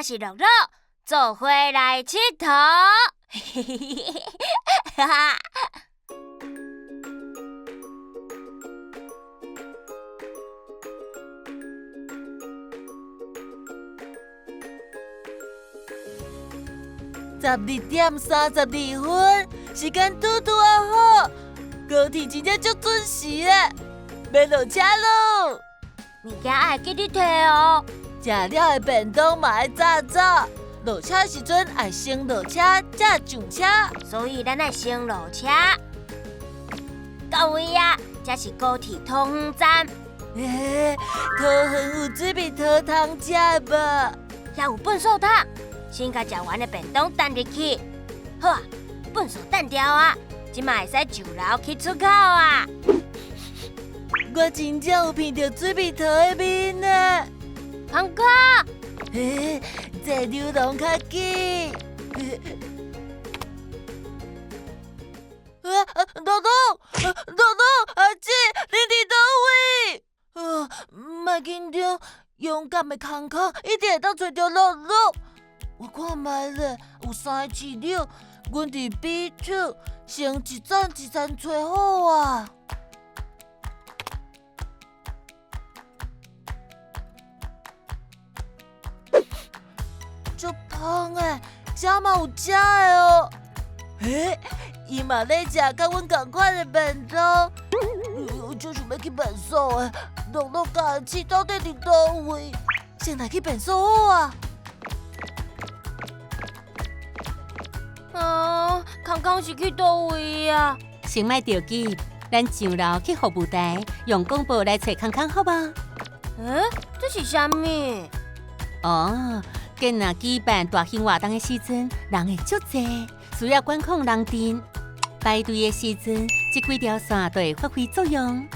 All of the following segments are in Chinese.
我是乐乐，做伙来佚佗。嘿嘿嘿嘿哈哈！12:32，时间拄啊好，高铁真正足准时诶，要落车咯。物件爱记你摕哦。食了的便当嘛爱早早，落车时阵爱先落车才上车。所以咱爱先落车。到位啊，这是高铁桃园站。桃园有准备桃汤吃无？也有笨手汤。先甲食完的便当等入去。好啊，粪扫等掉啊，即马会使就楼去出口啊。我真正有闻到准备桃的味呢。康哥，这流浪较紧。豆豆，阿姊，你伫倒位？莫紧张，勇敢的康康一定会当找到乐乐。我看卖咧，有3个资料，阮伫 B2， 先一站一站找好啊。足香诶，这嘛有食的哦。伊嘛咧食甲阮同款的便当。就想要去便所诶，乐乐甲阿姊到底伫倒位？先来去便所好啊。康康是去倒位啊？先莫着急，咱上楼去服务台用广播来找康康，好无？这是啥物？哦，今若举办大型活动的时阵，人会足济，需要管控人阵。排队的时阵，这几条线就会发挥作用。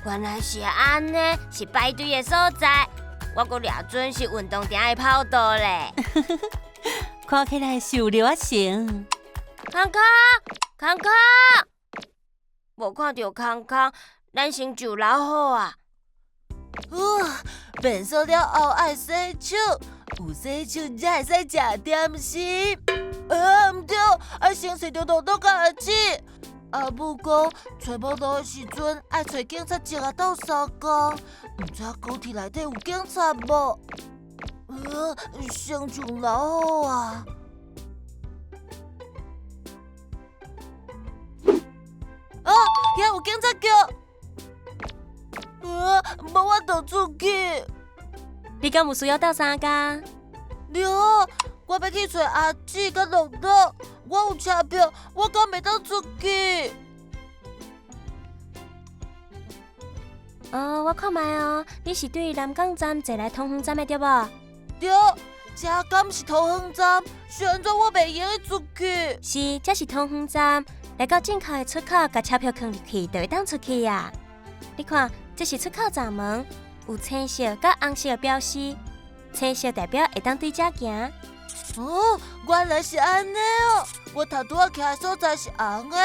原来是安尼，是排队的所在。我阁掠准是运动场的跑道咧。看起来是有热情。康康，无看到康康，咱先就楼好啊。便所了后爱洗手，有洗手才会使食点心。毋对，爱先找着乐乐甲阿姊。阿母讲，找无路的时阵爱找警察局啊斗相共，毋知高铁内底有警察无？先上楼好啊。遐有警察局。无法度出去。你敢有需要斗相共？对，我要去找阿姊甲乐乐，我有车票，我敢袂当出去？我看卖哦，你是对南港站坐来桃园站的对无？对，这敢是桃园站，是安怎我袂用得出去？是，这是桃园站，来到正口的出口，甲车票放入去，就会当出去呀。你看，这是出口闸门，有青色甲红色的标识，青色代表会当对遮行。原来是安尼哦！我头拄仔徛的所在是红的，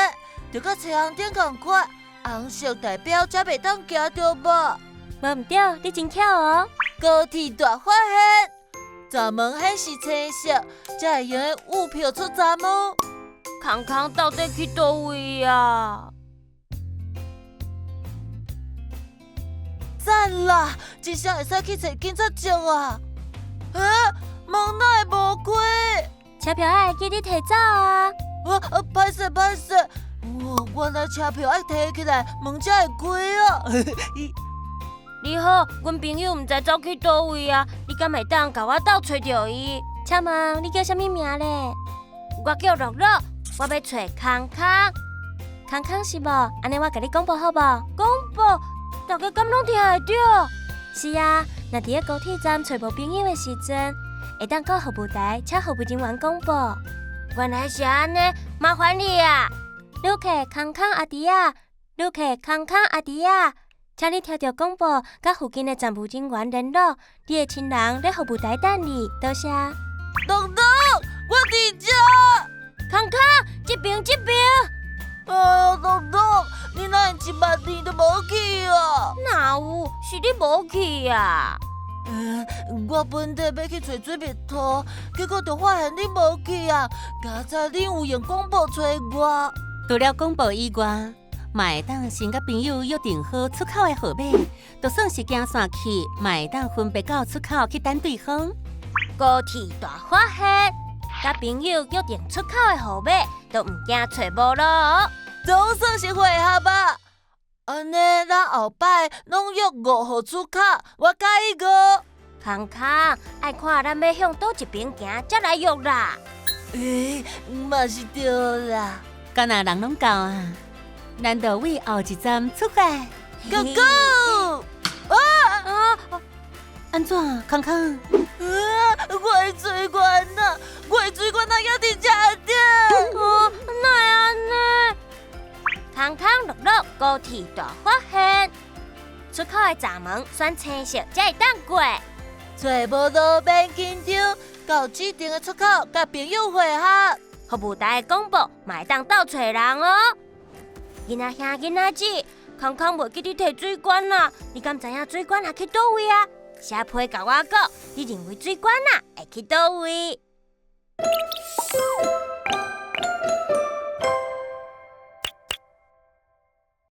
就甲车红顶同款，红色代表才袂当行着无？无毋对，你真巧哦！高铁大发现，闸门显示青色，才会用的误票出闸门。康康到底去倒位啊？赞啦！真正会使去找警察局啊！门哪会无开？车票爱记你摕走啊！歹势！原来车票爱摕起来，门才会开啊！你好，阮朋友毋知走去倒位啊？你敢会当甲我斗找着伊？请问你叫啥物名咧？我叫乐乐，我要找康康。康康是无？安尼我甲你广播好无？广播，大家敢拢听会到？是啊，若伫咧高铁站找无朋友的时阵，会当到服务台，请服务人员广播。原来是安尼，麻烦你啊！旅客康康阿弟啊，旅客康康阿弟啊，请你听到广播，甲附近的站务人员联络，你的亲人咧服务台等你，多谢。乐乐，我伫遮。康康，这边。乐乐，你哪会1万年都无去啊？哪有？是你无去啊？我本地要去找水蜜桃，结果就发现你无去啊！刚才恁有用广播找我。除了广播以外，嘛会当先甲朋友约定好出口的号码，就算是行线去，嘛会当分别到出口去等对方。高铁大发现，甲朋友约定出口的号码，都唔惊找无咯。总算是会合吧。安尼，咱后摆拢约5号出口，我介意5。康康，爱看咱要向倒一边行，才来约啦。嘛是对啦。敢若人拢到啊，咱就为后一站出发。 Go go！ 安怎，康康？我的水管呐，我的水管呐，也伫遮着。哪会安尼？康康乐乐高铁大发现，出口的闸门选青色才会当过。找无路免紧张，到指定的出口，甲朋友会合。服务台的广播嘛会当倒找人哦。囡仔兄囡仔姊，康康袂记你摕水管啦，你敢知影水管也去倒位啊？写批甲我讲，你认为水管会去倒位？